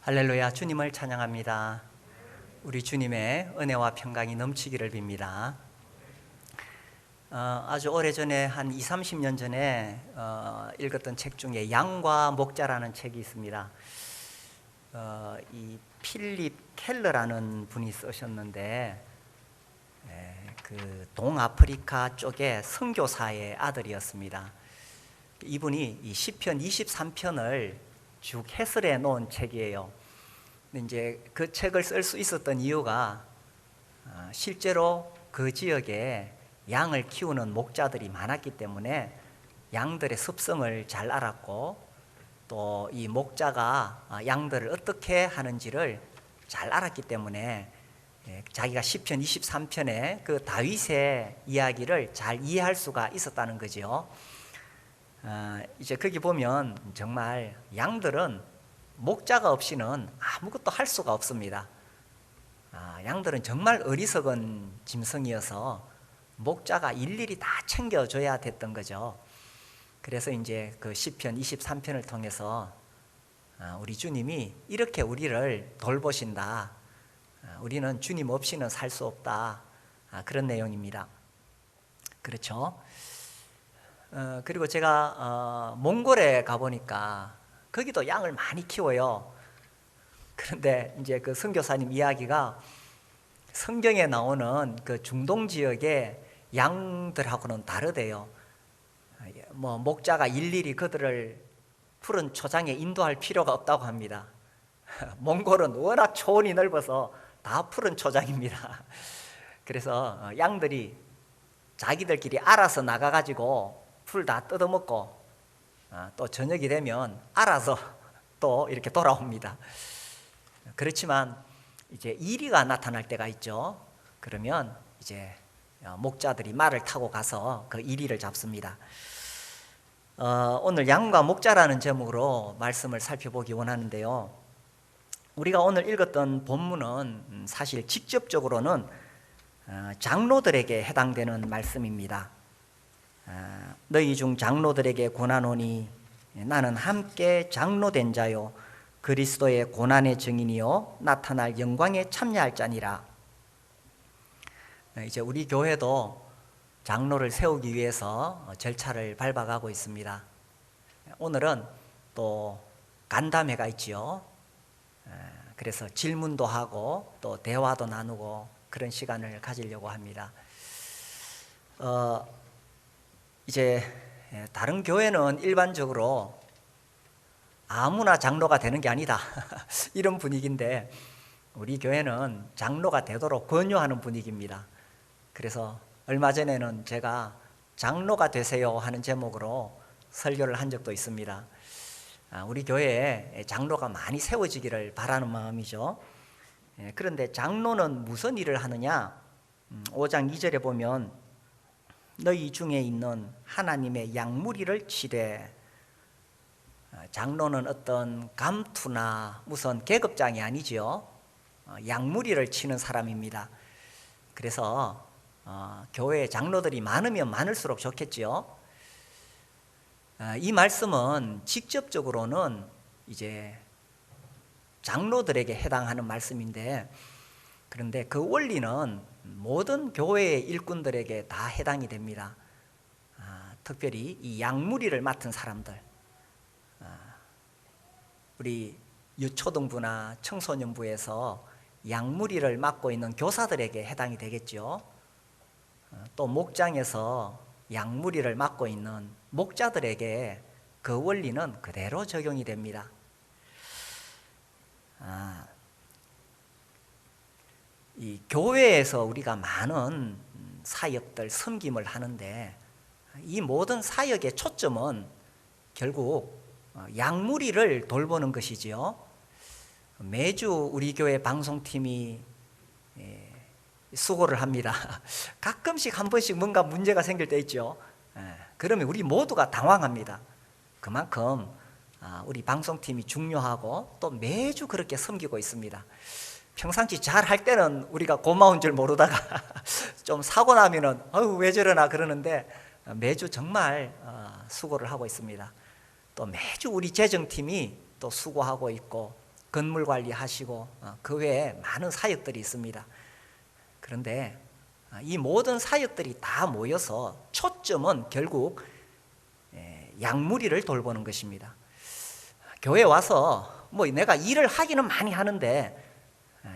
할렐루야, 주님을 찬양합니다. 우리 주님의 은혜와 평강이 넘치기를 빕니다. 아주 오래전에 한 20, 30년 전에 읽었던 책 중에 양과 목자라는 책이 있습니다. 이 필립 켈러라는 분이 쓰셨는데 그 동아프리카 쪽의 선교사의 아들이었습니다. 이분이 이 시편 23편을 쭉 해설해 놓은 책이에요. 근데 이제 그 책을 쓸 수 있었던 이유가 실제로 그 지역에 양을 키우는 목자들이 많았기 때문에 양들의 습성을 잘 알았고, 또 이 목자가 양들을 어떻게 하는지를 잘 알았기 때문에 자기가 시편 23편의 그 다윗의 이야기를 잘 이해할 수가 있었다는 거죠. 이제 거기 보면 정말 양들은 목자가 없이는 아무것도 할 수가 없습니다. 양들은 정말 어리석은 짐승이어서 목자가 일일이 다 챙겨줘야 됐던 거죠. 그래서 이제 그 시편 23편을 통해서 우리 주님이 이렇게 우리를 돌보신다, 우리는 주님 없이는 살 수 없다, 그런 내용입니다. 그렇죠? 그리고 제가 몽골에 가보니까 거기도 양을 많이 키워요. 그런데 이제 그 선교사님 이야기가 성경에 나오는 그 중동 지역의 양들하고는 다르대요. 뭐 목자가 일일이 그들을 푸른 초장에 인도할 필요가 없다고 합니다. 몽골은 워낙 초원이 넓어서 다 푸른 초장입니다. 그래서 양들이 자기들끼리 알아서 나가가지고 풀 다 뜯어먹고 또 저녁이 되면 알아서 또 이렇게 돌아옵니다. 그렇지만 이제 이리가 나타날 때가 있죠. 그러면 이제 목자들이 말을 타고 가서 그 이리를 잡습니다. 오늘 양과 목자라는 제목으로 말씀을 살펴보기 원하는데요. 우리가 오늘 읽었던 본문은 사실 직접적으로는 장로들에게 해당되는 말씀입니다. 너희 중 장로들에게 고난오니 나는 함께 장로된 자요 그리스도의 고난의 증인이요 나타날 영광에 참여할 자니라. 이제 우리 교회도 장로를 세우기 위해서 절차를 밟아가고 있습니다. 오늘은 또 간담회가 있지요. 그래서 질문도 하고 또 대화도 나누고 그런 시간을 가지려고 합니다. 이제 다른 교회는 일반적으로 아무나 장로가 되는 게 아니다 이런 분위기인데, 우리 교회는 장로가 되도록 권유하는 분위기입니다. 그래서 얼마 전에는 제가 장로가 되세요 하는 제목으로 설교를 한 적도 있습니다. 우리 교회에 장로가 많이 세워지기를 바라는 마음이죠. 그런데 장로는 무슨 일을 하느냐? 5장 2절에 보면 너희 중에 있는 하나님의 양무리를 치되, 장로는 어떤 감투나 무슨 계급장이 아니죠. 양무리를 치는 사람입니다. 그래서 교회에 장로들이 많으면 많을수록 좋겠죠. 이 말씀은 직접적으로는 이제 장로들에게 해당하는 말씀인데, 그런데 그 원리는 모든 교회의 일꾼들에게 다 해당이 됩니다. 특별히 이 양무리를 맡은 사람들, 우리 유초등부나 청소년부에서 양무리를 맡고 있는 교사들에게 해당이 되겠죠. 또 목장에서 양무리를 맡고 있는 목자들에게 그 원리는 그대로 적용이 됩니다. 이 교회에서 우리가 많은 사역들, 섬김을 하는데 이 모든 사역의 초점은 결국 양무리를 돌보는 것이지요. 매주 우리 교회 방송팀이 수고를 합니다. 가끔씩 한 번씩 뭔가 문제가 생길 때 있죠. 그러면 우리 모두가 당황합니다. 그만큼 우리 방송팀이 중요하고 또 매주 그렇게 섬기고 있습니다. 평상시 잘 할 때는 우리가 고마운 줄 모르다가 좀 사고 나면은 왜 저러나 그러는데 매주 정말 수고를 하고 있습니다. 또 매주 우리 재정팀이 또 수고하고 있고, 건물 관리하시고 그 외에 많은 사역들이 있습니다. 그런데 이 모든 사역들이 다 모여서 초점은 결국 양무리를 돌보는 것입니다. 교회 와서 뭐 내가 일을 하기는 많이 하는데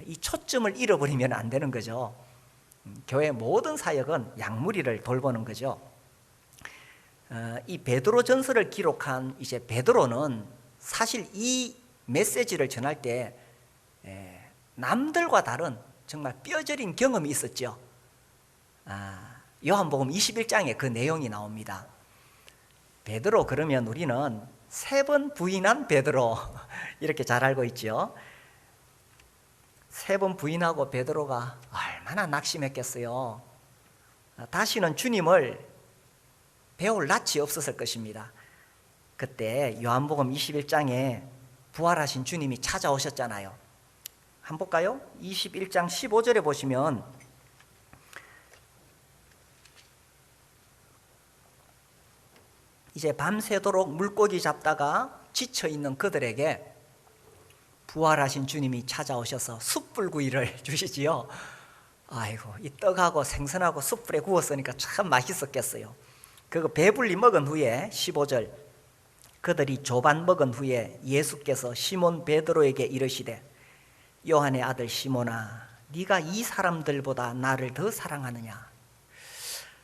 이 초점을 잃어버리면 안 되는 거죠. 교회 모든 사역은 양무리를 돌보는 거죠. 이 베드로 전서를 기록한 이제 베드로는 사실 이 메시지를 전할 때 남들과 다른 정말 뼈저린 경험이 있었죠. 요한복음 21장에 그 내용이 나옵니다. 베드로 그러면 우리는 3번 부인한 베드로 이렇게 잘 알고 있죠. 3번 부인하고 베드로가 얼마나 낙심했겠어요. 다시는 주님을 배울 낯이 없었을 것입니다. 그때 요한복음 21장에 부활하신 주님이 찾아오셨잖아요. 한번 볼까요? 21장 15절에 보시면 이제 밤새도록 물고기 잡다가 지쳐있는 그들에게 부활하신 주님이 찾아오셔서 숯불구이를 주시지요. 아이고, 이 떡하고 생선하고 숯불에 구웠으니까 참 맛있었겠어요. 그거 배불리 먹은 후에 15절 그들이 조반 먹은 후에 예수께서 시몬 베드로에게 이르시되 요한의 아들 시몬아 네가 이 사람들보다 나를 더 사랑하느냐.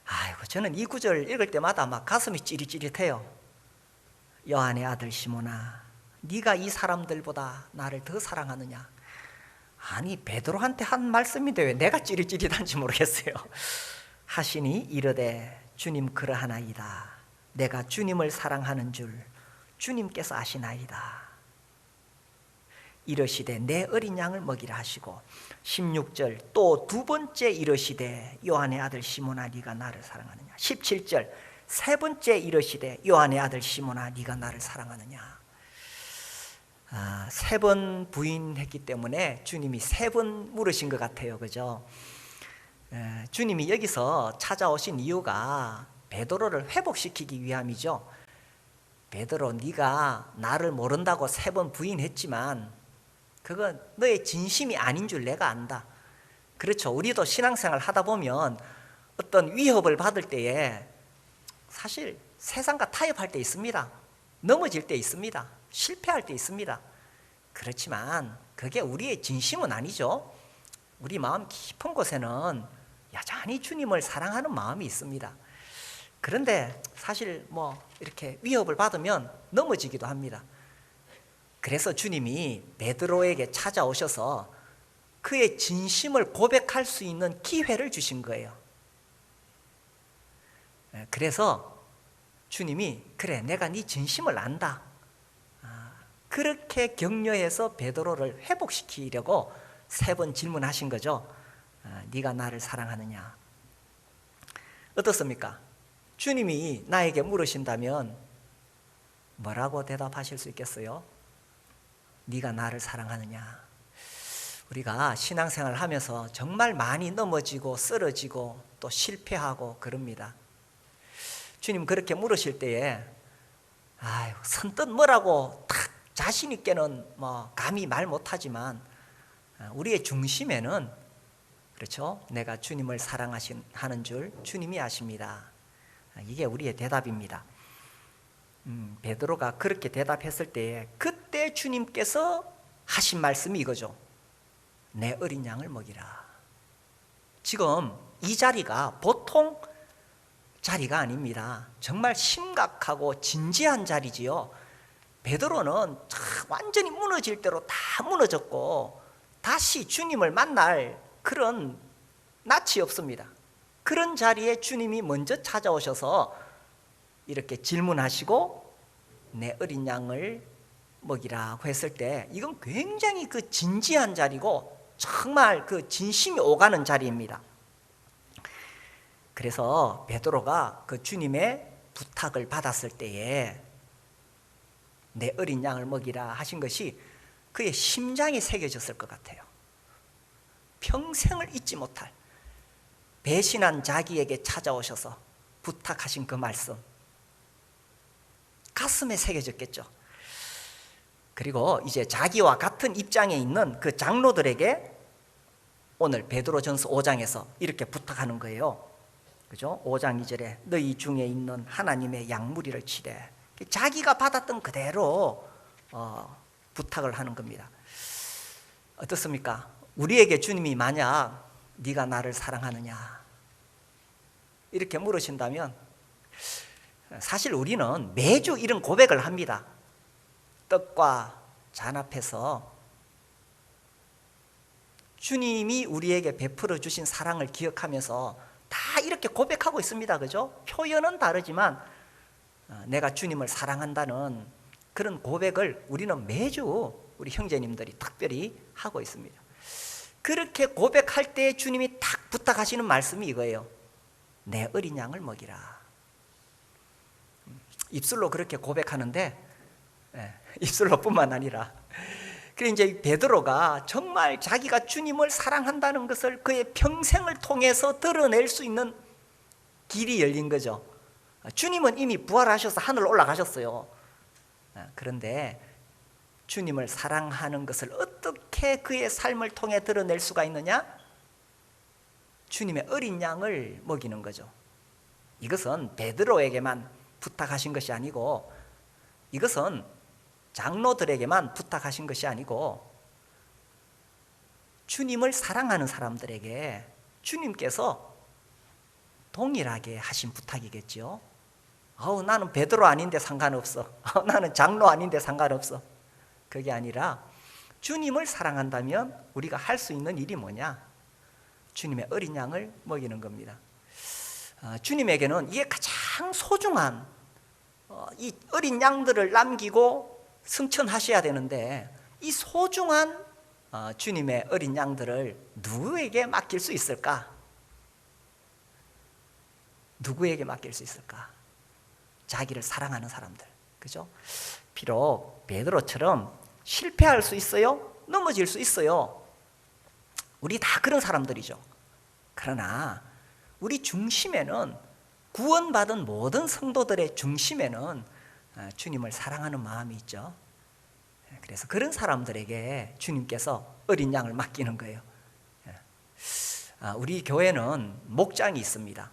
아이고, 저는 이 구절 읽을 때마다 막 가슴이 찌릿찌릿해요. 요한의 아들 시몬아 네가 이 사람들보다 나를 더 사랑하느냐. 아니, 베드로한테 한 말씀인데 왜 내가 찌릿찌릿한지 모르겠어요. 하시니 이르되 주님 그러하나이다. 내가 주님을 사랑하는 줄 주님께서 아시나이다. 이르시되 내 어린 양을 먹이라 하시고 16절 또 두 번째 이르시되 요한의 아들 시몬아 네가 나를 사랑하느냐. 17절 세 번째 이르시되 요한의 아들 시몬아 네가 나를 사랑하느냐. 3번 부인했기 때문에 주님이 3번 물으신 것 같아요. 그죠? 주님이 여기서 찾아오신 이유가 베드로를 회복시키기 위함이죠. 베드로 네가 나를 모른다고 3번 부인했지만 그건 너의 진심이 아닌 줄 내가 안다. 그렇죠. 우리도 신앙생활 하다 보면 어떤 위협을 받을 때에 사실 세상과 타협할 때 있습니다. 넘어질 때 있습니다. 실패할 때 있습니다. 그렇지만 그게 우리의 진심은 아니죠. 우리 마음 깊은 곳에는 여전히 주님을 사랑하는 마음이 있습니다. 그런데 사실 뭐 이렇게 위협을 받으면 넘어지기도 합니다. 그래서 주님이 베드로에게 찾아오셔서 그의 진심을 고백할 수 있는 기회를 주신 거예요. 그래서 주님이 그래 내가 네 진심을 안다. 그렇게 격려해서 베드로를 회복시키려고 3번 질문하신 거죠. 네가 나를 사랑하느냐. 어떻습니까? 주님이 나에게 물으신다면 뭐라고 대답하실 수 있겠어요? 네가 나를 사랑하느냐. 우리가 신앙생활을 하면서 정말 많이 넘어지고 쓰러지고 또 실패하고 그럽니다. 주님 그렇게 물으실 때에 선뜻 뭐라고 딱 자신 있게는 뭐 감히 말 못하지만 우리의 중심에는 그렇죠? 내가 주님을 사랑하는 줄 주님이 아십니다. 이게 우리의 대답입니다. 베드로가 그렇게 대답했을 때에 그때 주님께서 하신 말씀이 이거죠. 내 어린 양을 먹이라. 지금 이 자리가 보통 자리가 아닙니다. 정말 심각하고 진지한 자리지요. 베드로는 완전히 무너질 대로 다 무너졌고 다시 주님을 만날 그런 낯이 없습니다. 그런 자리에 주님이 먼저 찾아오셔서 이렇게 질문하시고 내 어린 양을 먹이라고 했을 때 이건 굉장히 그 진지한 자리고 정말 그 진심이 오가는 자리입니다. 그래서 베드로가 그 주님의 부탁을 받았을 때에 내 어린 양을 먹이라 하신 것이 그의 심장에 새겨졌을 것 같아요. 평생을 잊지 못할 배신한 자기에게 찾아오셔서 부탁하신 그 말씀 가슴에 새겨졌겠죠. 그리고 이제 자기와 같은 입장에 있는 그 장로들에게 오늘 베드로전서 5장에서 이렇게 부탁하는 거예요. 그죠? 5장 2절에 너희 중에 있는 하나님의 양무리를 치래. 자기가 받았던 그대로 부탁을 하는 겁니다. 어떻습니까? 우리에게 주님이 만약 네가 나를 사랑하느냐 이렇게 물으신다면 사실 우리는 매주 이런 고백을 합니다. 떡과 잔 앞에서 주님이 우리에게 베풀어 주신 사랑을 기억하면서 다 이렇게 고백하고 있습니다. 그죠? 표현은 다르지만 내가 주님을 사랑한다는 그런 고백을 우리는 매주 우리 형제님들이 특별히 하고 있습니다. 그렇게 고백할 때 주님이 딱 부탁하시는 말씀이 이거예요. 내 어린 양을 먹이라. 입술로 그렇게 고백하는데 입술로 뿐만 아니라 그래 이제 베드로가 정말 자기가 주님을 사랑한다는 것을 그의 평생을 통해서 드러낼 수 있는 길이 열린 거죠. 주님은 이미 부활하셔서 하늘로 올라가셨어요. 그런데 주님을 사랑하는 것을 어떻게 그의 삶을 통해 드러낼 수가 있느냐? 주님의 어린 양을 먹이는 거죠. 이것은 베드로에게만 부탁하신 것이 아니고 이것은 장로들에게만 부탁하신 것이 아니고 주님을 사랑하는 사람들에게 주님께서 동일하게 하신 부탁이겠죠. 나는 베드로 아닌데 상관없어. 나는 장로 아닌데 상관없어. 그게 아니라 주님을 사랑한다면 우리가 할 수 있는 일이 뭐냐? 주님의 어린 양을 먹이는 겁니다. 주님에게는 이게 가장 소중한 이 어린 양들을 남기고 승천하셔야 되는데 이 소중한 주님의 어린 양들을 누구에게 맡길 수 있을까? 누구에게 맡길 수 있을까? 자기를 사랑하는 사람들, 그죠? 비록 베드로처럼 실패할 수 있어요. 넘어질 수 있어요. 우리 다 그런 사람들이죠. 그러나 우리 중심에는 구원받은 모든 성도들의 중심에는 주님을 사랑하는 마음이 있죠. 그래서 그런 사람들에게 주님께서 어린 양을 맡기는 거예요. 우리 교회는 목장이 있습니다.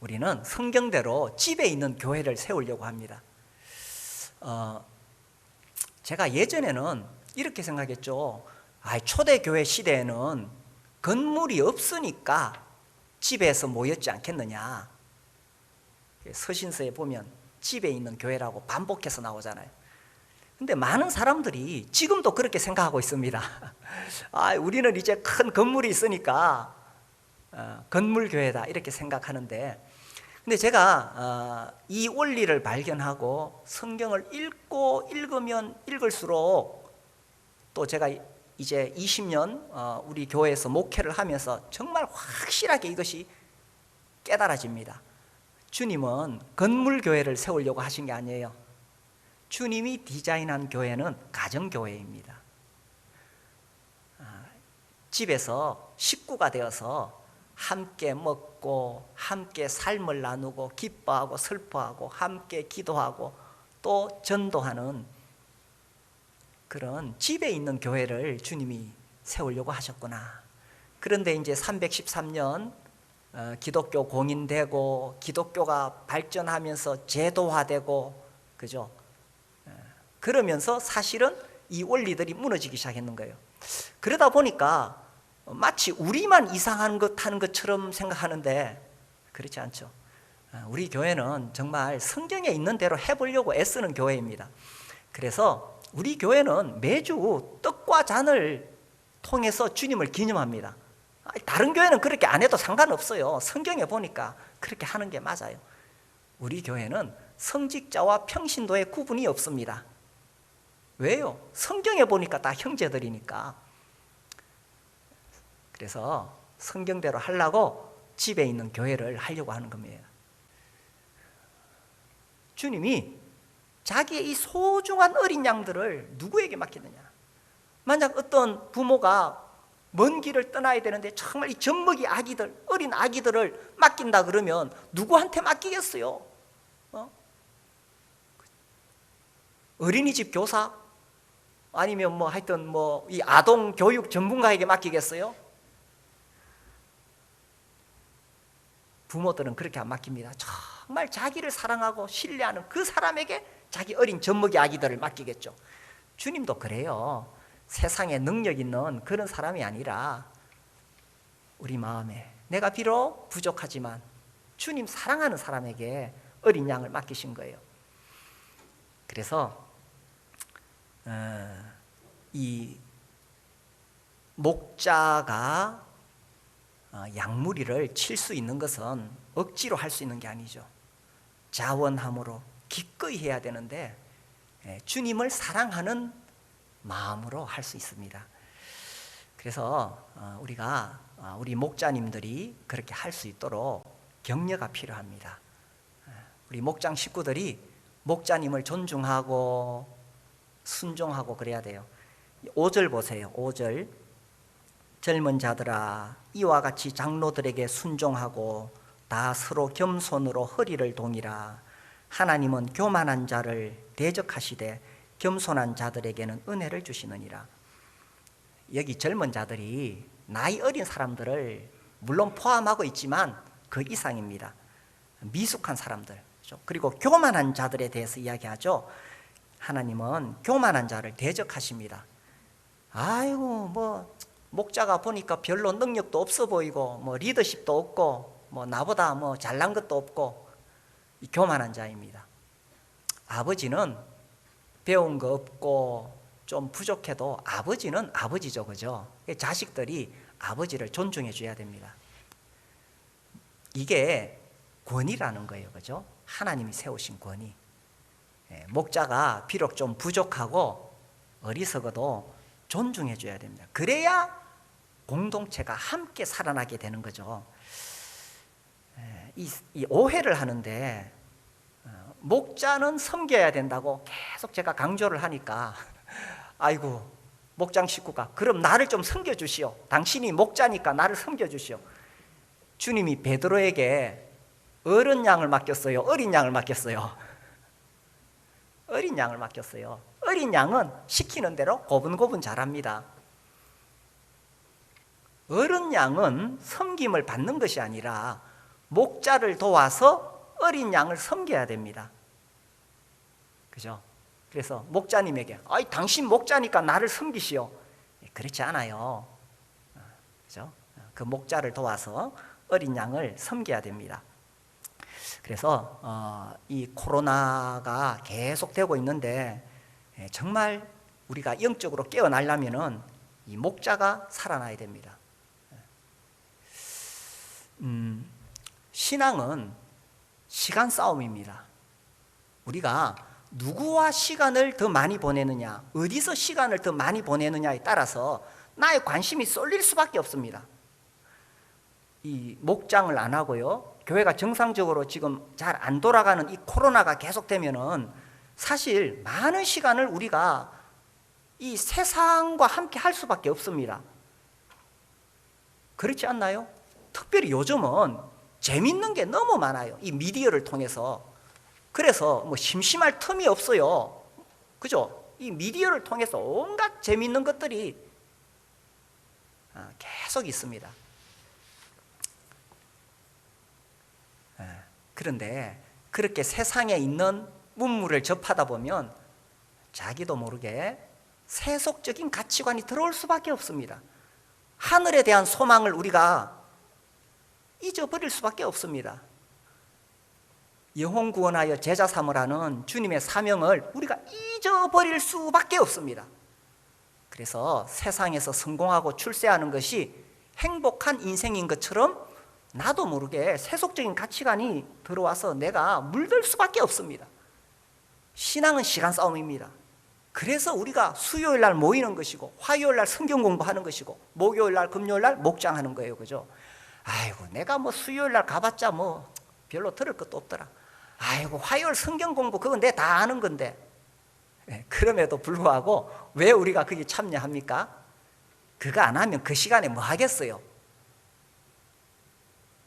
우리는 성경대로 집에 있는 교회를 세우려고 합니다. 제가 예전에는 이렇게 생각했죠. 초대교회 시대에는 건물이 없으니까 집에서 모였지 않겠느냐. 서신서에 보면 집에 있는 교회라고 반복해서 나오잖아요. 근데 많은 사람들이 지금도 그렇게 생각하고 있습니다. 우리는 이제 큰 건물이 있으니까 건물교회다 이렇게 생각하는데, 근데 제가 이 원리를 발견하고 성경을 읽으면 읽을수록 또 제가 이제 20년 우리 교회에서 목회를 하면서 정말 확실하게 이것이 깨달아집니다. 주님은 건물교회를 세우려고 하신 게 아니에요. 주님이 디자인한 교회는 가정교회입니다. 집에서 식구가 되어서 함께 먹고 함께 삶을 나누고 기뻐하고 슬퍼하고 함께 기도하고 또 전도하는 그런 집에 있는 교회를 주님이 세우려고 하셨구나. 그런데 이제 313년 기독교 공인되고 기독교가 발전하면서 제도화되고, 그죠? 그러면서 사실은 이 원리들이 무너지기 시작했는 거예요. 그러다 보니까 마치 우리만 이상한 것 하는 것처럼 생각하는데 그렇지 않죠. 우리 교회는 정말 성경에 있는 대로 해보려고 애쓰는 교회입니다. 그래서 우리 교회는 매주 떡과 잔을 통해서 주님을 기념합니다. 다른 교회는 그렇게 안 해도 상관없어요. 성경에 보니까 그렇게 하는 게 맞아요. 우리 교회는 성직자와 평신도의 구분이 없습니다. 왜요? 성경에 보니까 다 형제들이니까. 그래서 성경대로 하려고 집에 있는 교회를 하려고 하는 겁니다. 주님이 자기의 이 소중한 어린 양들을 누구에게 맡기느냐? 만약 어떤 부모가 먼 길을 떠나야 되는데 정말 이 젖먹이 아기들, 어린 아기들을 맡긴다 그러면 누구한테 맡기겠어요? 어린이집 교사? 아니면 뭐 하여튼 뭐 이 아동 교육 전문가에게 맡기겠어요? 부모들은 그렇게 안 맡깁니다. 정말 자기를 사랑하고 신뢰하는 그 사람에게 자기 어린 젖먹이 아기들을 맡기겠죠. 주님도 그래요. 세상에 능력 있는 그런 사람이 아니라 우리 마음에 내가 비록 부족하지만 주님 사랑하는 사람에게 어린 양을 맡기신 거예요. 그래서 이 목자가 양무리를 칠 수 있는 것은 억지로 할 수 있는 게 아니죠. 자원함으로 기꺼이 해야 되는데 주님을 사랑하는 마음으로 할 수 있습니다. 그래서 우리 목자님들이 그렇게 할 수 있도록 격려가 필요합니다. 우리 목장 식구들이 목자님을 존중하고 순종하고 그래야 돼요. 5절 보세요. 5절. 젊은 자들아 이와 같이 장로들에게 순종하고 다 서로 겸손으로 허리를 동이라. 하나님은 교만한 자를 대적하시되 겸손한 자들에게는 은혜를 주시느니라. 여기 젊은 자들이 나이 어린 사람들을 물론 포함하고 있지만 그 이상입니다. 미숙한 사람들, 그리고 교만한 자들에 대해서 이야기하죠. 하나님은 교만한 자를 대적하십니다. 아이고 뭐 목자가 보니까 별로 능력도 없어 보이고 뭐 리더십도 없고 뭐 나보다 뭐 잘난 것도 없고 이 교만한 자입니다. 아버지는 배운 거 없고 좀 부족해도 아버지는 아버지죠, 그죠? 자식들이 아버지를 존중해 줘야 됩니다. 이게 권위라는 거예요, 그죠? 하나님이 세우신 권위. 목자가 비록 좀 부족하고 어리석어도 존중해 줘야 됩니다. 그래야 공동체가 함께 살아나게 되는 거죠. 이 오해를 하는데 목자는 섬겨야 된다고 계속 제가 강조를 하니까 아이고 목장 식구가 그럼 나를 좀 섬겨주시오. 당신이 목자니까 나를 섬겨주시오. 주님이 베드로에게 어른 양을 맡겼어요? 어린 양을 맡겼어요? 어린 양을 맡겼어요. 어린 양은 시키는 대로 고분고분 잘합니다. 어른 양은 섬김을 받는 것이 아니라 목자를 도와서 어린 양을 섬겨야 됩니다. 그죠? 그래서 목자님에게 아이 당신 목자니까 나를 섬기시오. 그렇지 않아요. 그죠? 그 목자를 도와서 어린 양을 섬겨야 됩니다. 그래서 이 코로나가 계속되고 있는데 정말 우리가 영적으로 깨어나려면은 이 목자가 살아나야 됩니다. 신앙은 시간 싸움입니다. 우리가 누구와 시간을 더 많이 보내느냐, 어디서 시간을 더 많이 보내느냐에 따라서 나의 관심이 쏠릴 수밖에 없습니다. 이 목장을 안 하고요, 교회가 정상적으로 지금 잘 안 돌아가는 이 코로나가 계속되면은 사실 많은 시간을 우리가 이 세상과 함께 할 수밖에 없습니다. 그렇지 않나요? 특별히 요즘은 재밌는 게 너무 많아요. 이 미디어를 통해서. 그래서 뭐 심심할 틈이 없어요. 그죠? 이 미디어를 통해서 온갖 재밌는 것들이 계속 있습니다. 그런데 그렇게 세상에 있는 문물을 접하다 보면 자기도 모르게 세속적인 가치관이 들어올 수밖에 없습니다. 하늘에 대한 소망을 우리가 잊어버릴 수밖에 없습니다. 영혼 구원하여 제자 삼으라는 주님의 사명을 우리가 잊어버릴 수밖에 없습니다. 그래서 세상에서 성공하고 출세하는 것이 행복한 인생인 것처럼 나도 모르게 세속적인 가치관이 들어와서 내가 물들 수밖에 없습니다. 신앙은 시간 싸움입니다. 그래서 우리가 수요일 날 모이는 것이고 화요일 날 성경 공부하는 것이고 목요일 날 금요일 날 목장하는 거예요. 그죠? 아이고 내가 뭐 수요일 날 가봤자 뭐 별로 들을 것도 없더라. 아이고 화요일 성경 공부 그건 내 다 아는 건데. 그럼에도 불구하고 왜 우리가 거기 참여합니까? 그거 안 하면 그 시간에 뭐 하겠어요?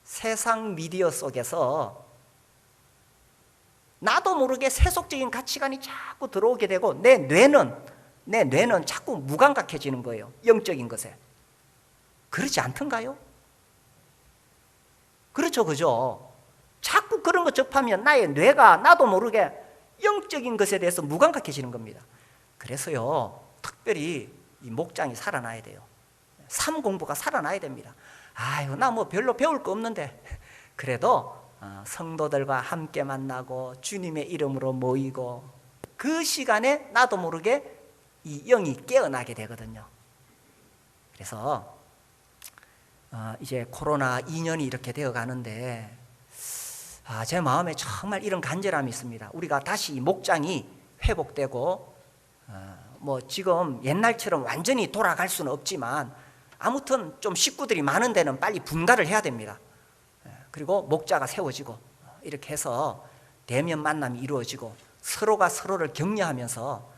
세상 미디어 속에서 나도 모르게 세속적인 가치관이 자꾸 들어오게 되고 내 뇌는 자꾸 무감각해지는 거예요. 영적인 것에. 그렇지 않던가요? 그렇죠, 그죠? 자꾸 그런 거 접하면 나의 뇌가 나도 모르게 영적인 것에 대해서 무감각해지는 겁니다. 그래서요, 특별히 이 목장이 살아나야 돼요. 삶 공부가 살아나야 됩니다. 아유, 나 뭐 별로 배울 거 없는데 그래도 성도들과 함께 만나고 주님의 이름으로 모이고 그 시간에 나도 모르게 이 영이 깨어나게 되거든요. 그래서 이제 코로나 2년이 이렇게 되어 가는데 제 마음에 정말 이런 간절함이 있습니다. 우리가 다시 목장이 회복되고 뭐 지금 옛날처럼 완전히 돌아갈 수는 없지만 아무튼 좀 식구들이 많은 데는 빨리 분가를 해야 됩니다. 그리고 목자가 세워지고 이렇게 해서 대면 만남이 이루어지고 서로가 서로를 격려하면서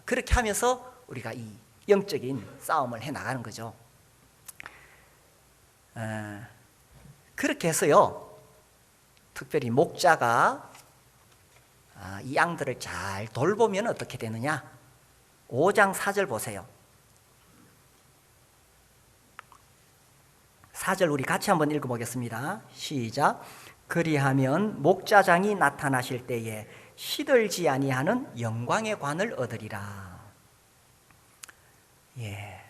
그렇게 하면서 우리가 이 영적인 싸움을 해나가는 거죠. 그렇게 해서요, 특별히 목자가 이 양들을 잘 돌보면 어떻게 되느냐? 5장 4절 보세요. 4절 우리 같이 한번 읽어보겠습니다. 시작. 그리하면 목자장이 나타나실 때에 시들지 아니하는 영광의 관을 얻으리라. 예,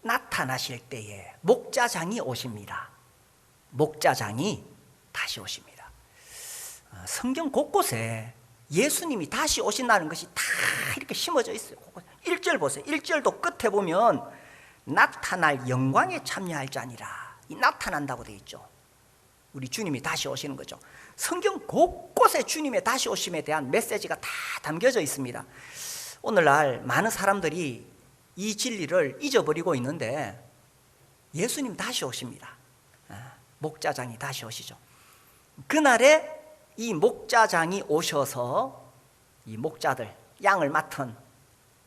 나타나실 때에 목자장이 오십니다. 목자장이 다시 오십니다. 성경 곳곳에 예수님이 다시 오신다는 것이 다 이렇게 심어져 있어요. 1절 보세요. 1절도 끝에 보면 나타날 영광에 참여할 자니라. 이 나타난다고 되어 있죠. 우리 주님이 다시 오시는 거죠. 성경 곳곳에 주님의 다시 오심에 대한 메시지가 다 담겨져 있습니다. 오늘날 많은 사람들이 이 진리를 잊어버리고 있는데 예수님 다시 오십니다. 목자장이 다시 오시죠. 그날에 이 목자장이 오셔서 이 목자들, 양을 맡은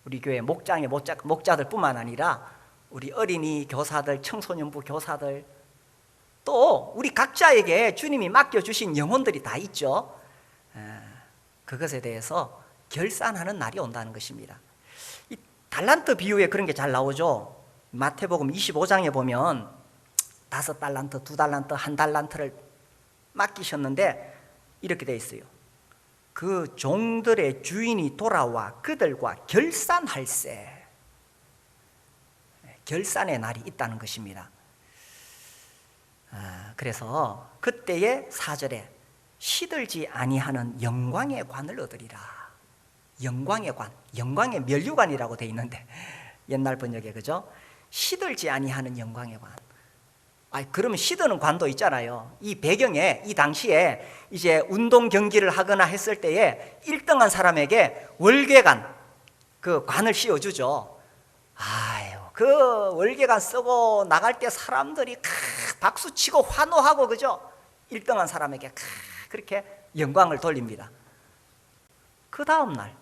우리 교회 목장의 목자들뿐만 아니라 우리 어린이 교사들, 청소년부 교사들, 또 우리 각자에게 주님이 맡겨주신 영혼들이 다 있죠. 그것에 대해서 결산하는 날이 온다는 것입니다. 이 달란트 비유에 그런 게 잘 나오죠. 마태복음 25장에 보면 5달란트, 2달란트, 1달란트를 맡기셨는데 이렇게 돼 있어요. 그 종들의 주인이 돌아와 그들과 결산할세. 결산의 날이 있다는 것입니다. 그래서 그때의 4절에 시들지 아니하는 영광의 관을 얻으리라. 영광의 관, 영광의 면류관이라고 되어 있는데 옛날 번역에 그죠? 시들지 아니하는 영광의 관. 그러면 시드는 관도 있잖아요. 이 배경에 이 당시에 이제 운동 경기를 하거나 했을 때에 1등한 사람에게 월계관, 그 관을 씌워주죠. 그 월계관 쓰고 나갈 때 사람들이 박수치고 환호하고 그죠? 1등한 사람에게 그렇게 영광을 돌립니다. 그 다음날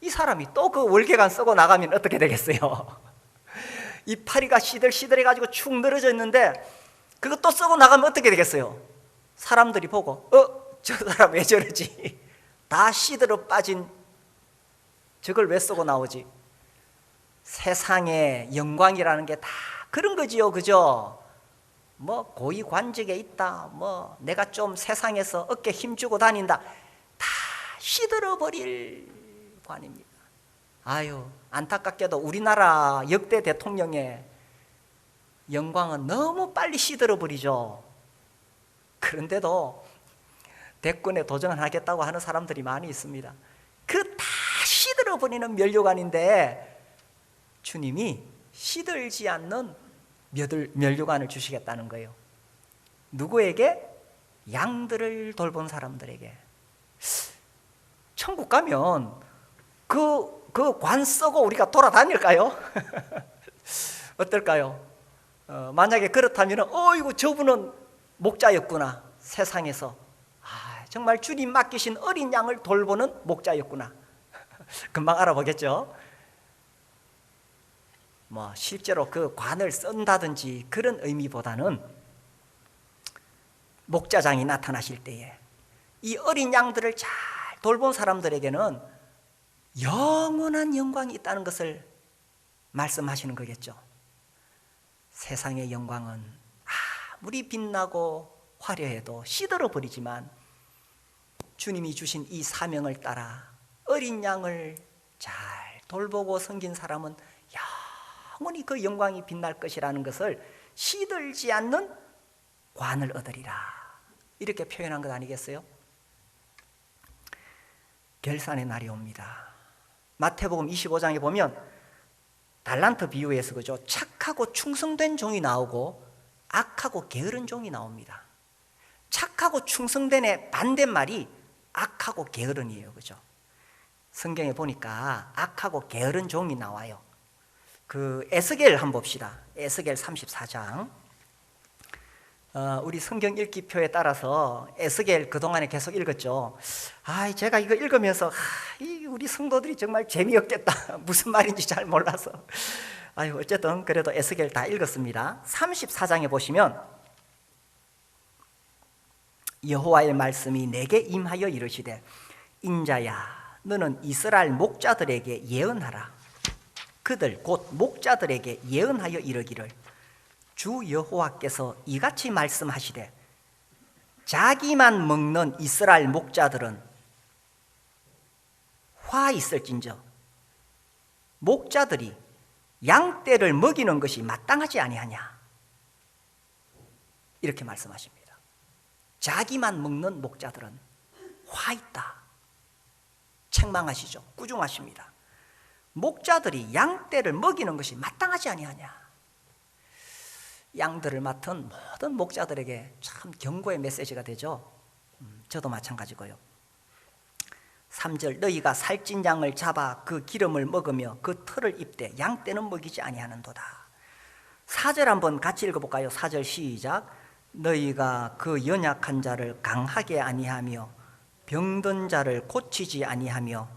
이 사람이 또 그 월계관 쓰고 나가면 어떻게 되겠어요? 이파리가 시들시들해가지고 축 늘어져 있는데 그거 또 쓰고 나가면 어떻게 되겠어요? 사람들이 보고 저 사람 왜 저러지? 다 시들어 빠진 저걸 왜 쓰고 나오지? 세상의 영광이라는 게 다 그런 거지요, 그죠? 뭐 고위 관직에 있다, 뭐 내가 좀 세상에서 어깨 힘주고 다닌다, 다 시들어버릴 관입니다. 안타깝게도 우리나라 역대 대통령의 영광은 너무 빨리 시들어버리죠. 그런데도 대권에 도전하겠다고 하는 사람들이 많이 있습니다. 그 다 시들어버리는 면류관인데 주님이 시들지 않는 면류관을 주시겠다는 거예요. 누구에게? 양들을 돌본 사람들에게. 천국 가면 그 관 쓰고 우리가 돌아다닐까요? 어떨까요? 만약에 그렇다면 이거 저분은 목자였구나. 세상에서 정말 주님 맡기신 어린 양을 돌보는 목자였구나. 금방 알아보겠죠? 실제로 그 관을 쓴다든지 그런 의미보다는 목자장이 나타나실 때에 이 어린 양들을 잘 돌본 사람들에게는 영원한 영광이 있다는 것을 말씀하시는 거겠죠. 세상의 영광은 아무리 빛나고 화려해도 시들어 버리지만 주님이 주신 이 사명을 따라 어린 양을 잘 돌보고 섬긴 사람은 영원히 그 영광이 빛날 것이라는 것을 시들지 않는 관을 얻으리라, 이렇게 표현한 것 아니겠어요? 결산의 날이 옵니다. 마태복음 25장에 보면 달란트 비유에서 그죠, 착하고 충성된 종이 나오고 악하고 게으른 종이 나옵니다. 착하고 충성된의 반대말이 악하고 게으른이에요, 그죠? 성경에 보니까 악하고 게으른 종이 나와요. 그 에스겔 한번 봅시다. 에스겔 34장. 우리 성경 읽기표에 따라서 에스겔 그동안에 계속 읽었죠. 제가 이거 읽으면서 우리 성도들이 정말 재미없겠다, 무슨 말인지 잘 몰라서. 어쨌든 그래도 에스겔 다 읽었습니다. 34장에 보시면 여호와의 말씀이 내게 임하여 이르시되, 인자야, 너는 이스라엘 목자들에게 예언하라. 그들 곧 목자들에게 예언하여 이르기를, 주 여호와께서 이같이 말씀하시되, 자기만 먹는 이스라엘 목자들은 화 있을진저 목자들이 양떼를 먹이는 것이 마땅하지 아니하냐, 이렇게 말씀하십니다. 자기만 먹는 목자들은 화 있다. 책망하시죠. 꾸중하십니다. 목자들이 양떼를 먹이는 것이 마땅하지 아니하냐. 양들을 맡은 모든 목자들에게 참 경고의 메시지가 되죠. 저도 마찬가지고요. 3절, 너희가 살찐 양을 잡아 그 기름을 먹으며 그 털을 입되 양떼는 먹이지 아니하는도다. 4절 한번 같이 읽어볼까요? 4절 시작. 너희가 그 연약한 자를 강하게 아니하며 병든 자를 고치지 아니하며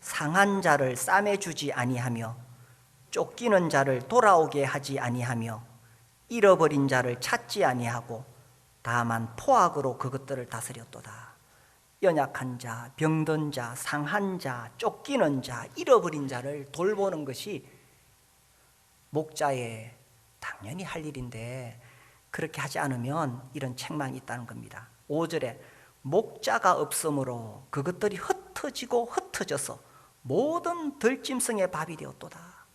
상한 자를 싸매주지 아니하며 쫓기는 자를 돌아오게 하지 아니하며 잃어버린 자를 찾지 아니하고 다만 포악으로 그것들을 다스렸도다. 연약한 자, 병든 자, 상한 자, 쫓기는 자, 잃어버린 자를 돌보는 것이 목자의 당연히 할 일인데, 그렇게 하지 않으면 이런 책망이 있다는 겁니다. 5절에 목자가 없으므로 그것들이 흩어지고 흩어져서 모든 들짐승의 밥이 되었도다.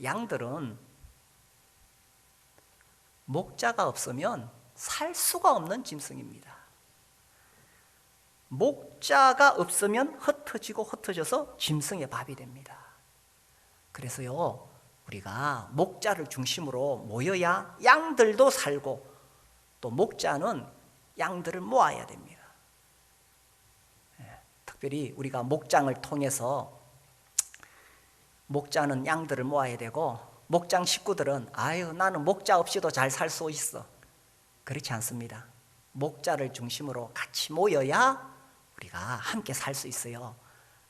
양들은 목자가 없으면 살 수가 없는 짐승입니다. 목자가 없으면 흩어지고 흩어져서 짐승의 밥이 됩니다. 그래서요, 우리가 목자를 중심으로 모여야 양들도 살고, 또 목자는 양들을 모아야 됩니다. 특별히 우리가 목장을 통해서 목자는 양들을 모아야 되고, 목장 식구들은 나는 목자 없이도 잘 살 수 있어, 그렇지 않습니다. 목자를 중심으로 같이 모여야 우리가 함께 살 수 있어요.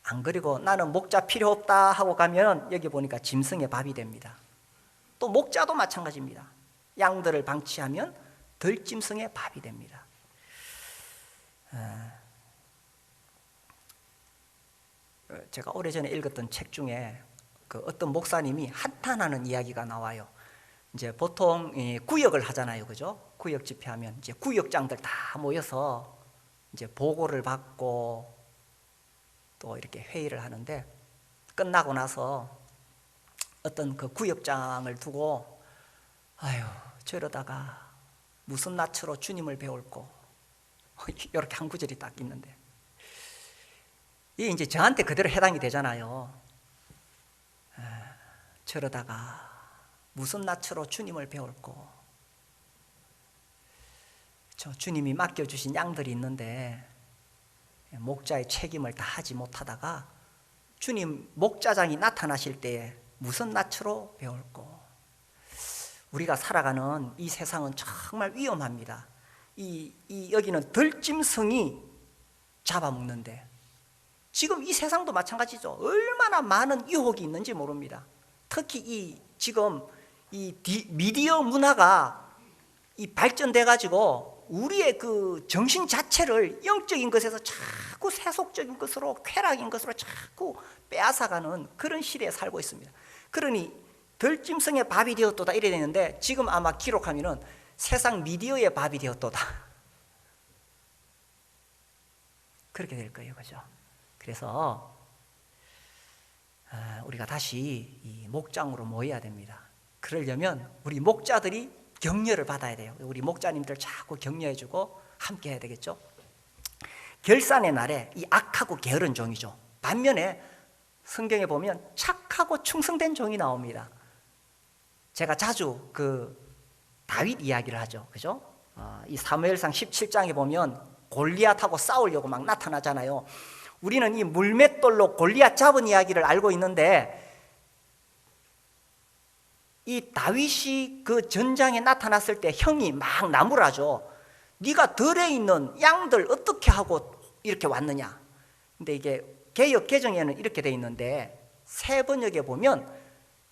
안 그리고 나는 목자 필요 없다 하고 가면 여기 보니까 짐승의 밥이 됩니다. 또 목자도 마찬가지입니다. 양들을 방치하면 들짐승의 밥이 됩니다. 제가 오래전에 읽었던 책 중에 어떤 목사님이 한탄하는 이야기가 나와요. 이제 보통 구역을 하잖아요, 그죠? 구역 집회하면 이제 구역장들 다 모여서 이제 보고를 받고 또 이렇게 회의를 하는데, 끝나고 나서 어떤 그 구역장을 두고 저러다가 무슨 낯으로 주님을 배울꼬, 이렇게 한 구절이 딱 있는데, 이게 이제 저한테 그대로 해당이 되잖아요. 저러다가 무슨 낯으로 주님을 배울꼬. 주님이 맡겨주신 양들이 있는데 목자의 책임을 다 하지 못하다가 주님 목자장이 나타나실 때에 무슨 낯으로 배울꼬. 우리가 살아가는 이 세상은 정말 위험합니다. 여기는 들짐승이 잡아먹는데, 지금 이 세상도 마찬가지죠. 얼마나 많은 유혹이 있는지 모릅니다. 특히 지금 미디어 문화가 발전돼 가지고 우리의 그 정신 자체를 영적인 것에서 자꾸 세속적인 것으로, 쾌락인 것으로 자꾸 빼앗아가는 그런 시대에 살고 있습니다. 그러니 들짐승의 밥이 되었도다 이래 되는데, 지금 아마 기록하면은 세상 미디어의 밥이 되었도다 그렇게 될 거예요. 그죠? 그래서 우리가 다시 이 목장으로 모여야 됩니다. 그러려면 우리 목자들이 격려를 받아야 돼요. 우리 목자님들 자꾸 격려해주고 함께 해야 되겠죠. 결산의 날에 이 악하고 게으른 종이죠. 반면에 성경에 보면 착하고 충성된 종이 나옵니다. 제가 자주 그 다윗 이야기를 하죠. 그죠? 이 사무엘상 17장에 보면 골리앗하고 싸우려고 막 나타나잖아요. 우리는 이 물맷돌로 골리앗 잡은 이야기를 알고 있는데, 이 다윗이 그 전장에 나타났을 때 형이 막 나무라죠. 네가 들에 있는 양들 어떻게 하고 이렇게 왔느냐. 근데 이게 개역 개정에는 이렇게 돼 있는데, 새 번역에 보면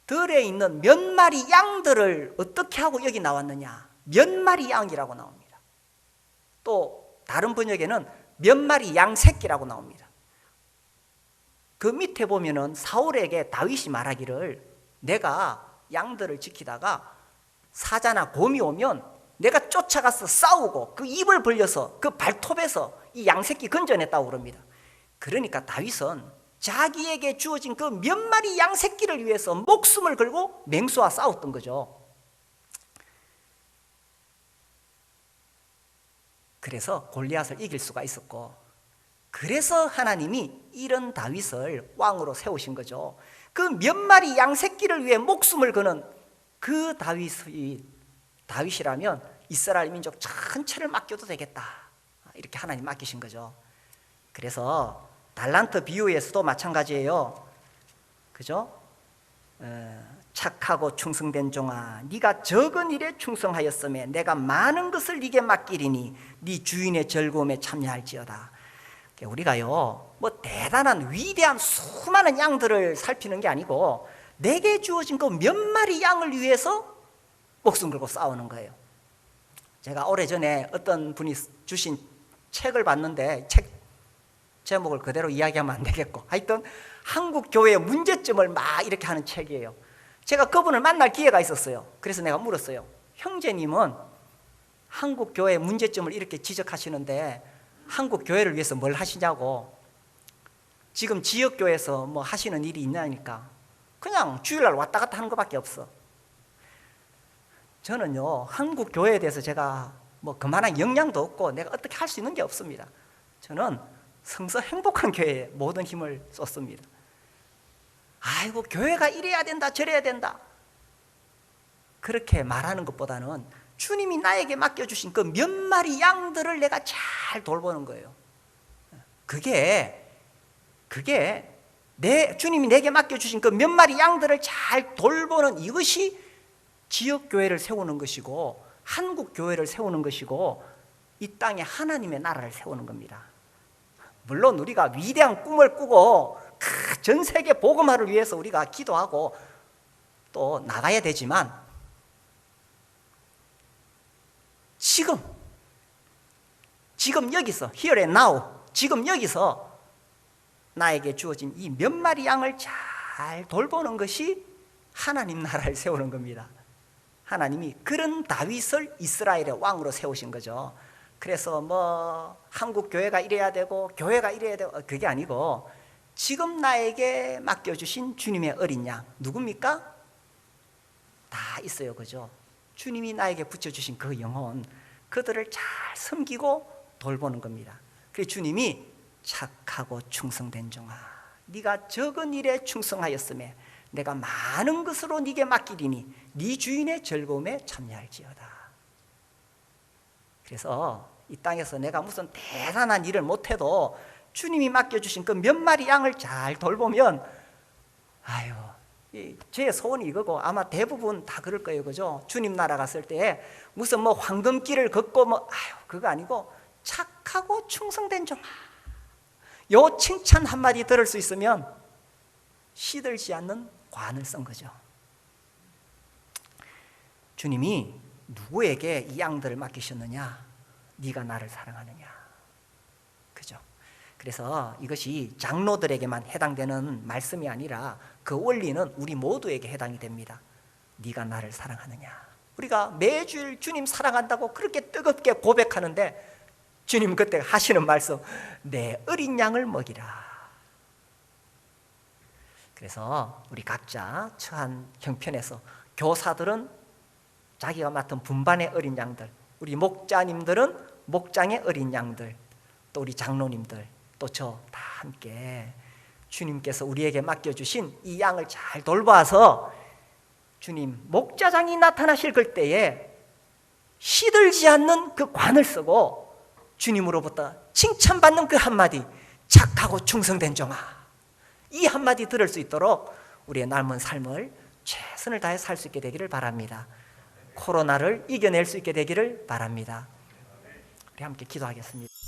들에 있는 몇 마리 양들을 어떻게 하고 여기 나왔느냐, 몇 마리 양이라고 나옵니다. 또 다른 번역에는 몇 마리 양 새끼라고 나옵니다. 그 밑에 보면은 사울에게 다윗이 말하기를, 내가 양들을 지키다가 사자나 곰이 오면 내가 쫓아가서 싸우고 그 입을 벌려서 그 발톱에서 이 양새끼 건져냈다고 그럽니다. 그러니까 다윗은 자기에게 주어진 그 몇 마리 양새끼를 위해서 목숨을 걸고 맹수와 싸웠던 거죠. 그래서 골리앗을 이길 수가 있었고, 그래서 하나님이 이런 다윗을 왕으로 세우신 거죠. 그 몇 마리 양새끼를 위해 목숨을 거는 그 다윗이라면 이스라엘 민족 전체를 맡겨도 되겠다, 이렇게 하나님 맡기신 거죠. 그래서 달란트 비유에서도 마찬가지예요. 그죠? 착하고 충성된 종아, 네가 적은 일에 충성하였음에 내가 많은 것을 네게 맡기리니 네 주인의 즐거움에 참여할지어다. 우리가요, 뭐 대단한 위대한 수많은 양들을 살피는 게 아니고, 내게 주어진 그 몇 마리 양을 위해서 목숨 걸고 싸우는 거예요. 제가 오래전에 어떤 분이 주신 책을 봤는데, 책 제목을 그대로 이야기하면 안 되겠고, 하여튼 한국 교회의 문제점을 막 이렇게 하는 책이에요. 제가 그분을 만날 기회가 있었어요. 그래서 내가 물었어요. 형제님은 한국 교회의 문제점을 이렇게 지적하시는데 한국 교회를 위해서 뭘 하시냐고. 지금 지역교회에서 뭐 하시는 일이 있냐니까. 그냥 주일날 왔다 갔다 하는 것밖에 없어. 저는요, 한국 교회에 대해서 제가 뭐 그만한 역량도 없고 내가 어떻게 할 수 있는 게 없습니다. 저는 성서 행복한 교회에 모든 힘을 쏟습니다. 아이고, 교회가 이래야 된다 저래야 된다 그렇게 말하는 것보다는 주님이 나에게 맡겨주신 그 몇 마리 양들을 내가 잘 돌보는 거예요. 그게 주님이 내게 맡겨주신 그 몇 마리 양들을 잘 돌보는 이것이 지역교회를 세우는 것이고, 한국교회를 세우는 것이고, 이 땅에 하나님의 나라를 세우는 겁니다. 물론 우리가 위대한 꿈을 꾸고 전 세계 복음화를 위해서 우리가 기도하고 또 나가야 되지만, 지금 여기서 here and now, 지금 여기서 나에게 주어진 이 몇 마리 양을 잘 돌보는 것이 하나님 나라를 세우는 겁니다. 하나님이 그런 다윗을 이스라엘의 왕으로 세우신 거죠. 그래서 뭐 한국 교회가 이래야 되고 교회가 이래야 되고 그게 아니고, 지금 나에게 맡겨주신 주님의 어린 양 누굽니까? 다 있어요. 그죠? 주님이 나에게 붙여주신 그 영혼, 그들을 잘 섬기고 돌보는 겁니다. 그래서 주님이 착하고 충성된 종아, 네가 적은 일에 충성하였음에 내가 많은 것으로 네게 맡기리니 네 주인의 즐거움에 참여할지어다. 그래서 이 땅에서 내가 무슨 대단한 일을 못해도 주님이 맡겨주신 그 몇 마리 양을 잘 돌보면, 아유, 제 소원이 이거고 아마 대부분 다 그럴 거예요. 그죠? 주님 나라 갔을 때 무슨 뭐 황금길을 걷고 뭐 그거 아니고 착하고 충성된 종아, 요 칭찬 한마디 들을 수 있으면 시들지 않는 관을 쓴 거죠. 주님이 누구에게 이 양들을 맡기셨느냐? 네가 나를 사랑하느냐. 그죠? 그래서 이것이 장로들에게만 해당되는 말씀이 아니라 그 원리는 우리 모두에게 해당이 됩니다. 네가 나를 사랑하느냐. 우리가 매주일 주님 사랑한다고 그렇게 뜨겁게 고백하는데 주님 그때 하시는 말씀, 내 어린 양을 먹이라. 그래서 우리 각자 처한 형편에서 교사들은 자기가 맡은 분반의 어린 양들, 우리 목자님들은 목장의 어린 양들, 또 우리 장로님들, 또 저 다 함께 주님께서 우리에게 맡겨주신 이 양을 잘 돌봐서 주님 목자장이 나타나실 그때에 시들지 않는 그 관을 쓰고 주님으로부터 칭찬받는 그 한마디, 착하고 충성된 종아, 이 한마디 들을 수 있도록 우리의 남은 삶을 최선을 다해 살 수 있게 되기를 바랍니다. 코로나를 이겨낼 수 있게 되기를 바랍니다. 우리 함께 기도하겠습니다.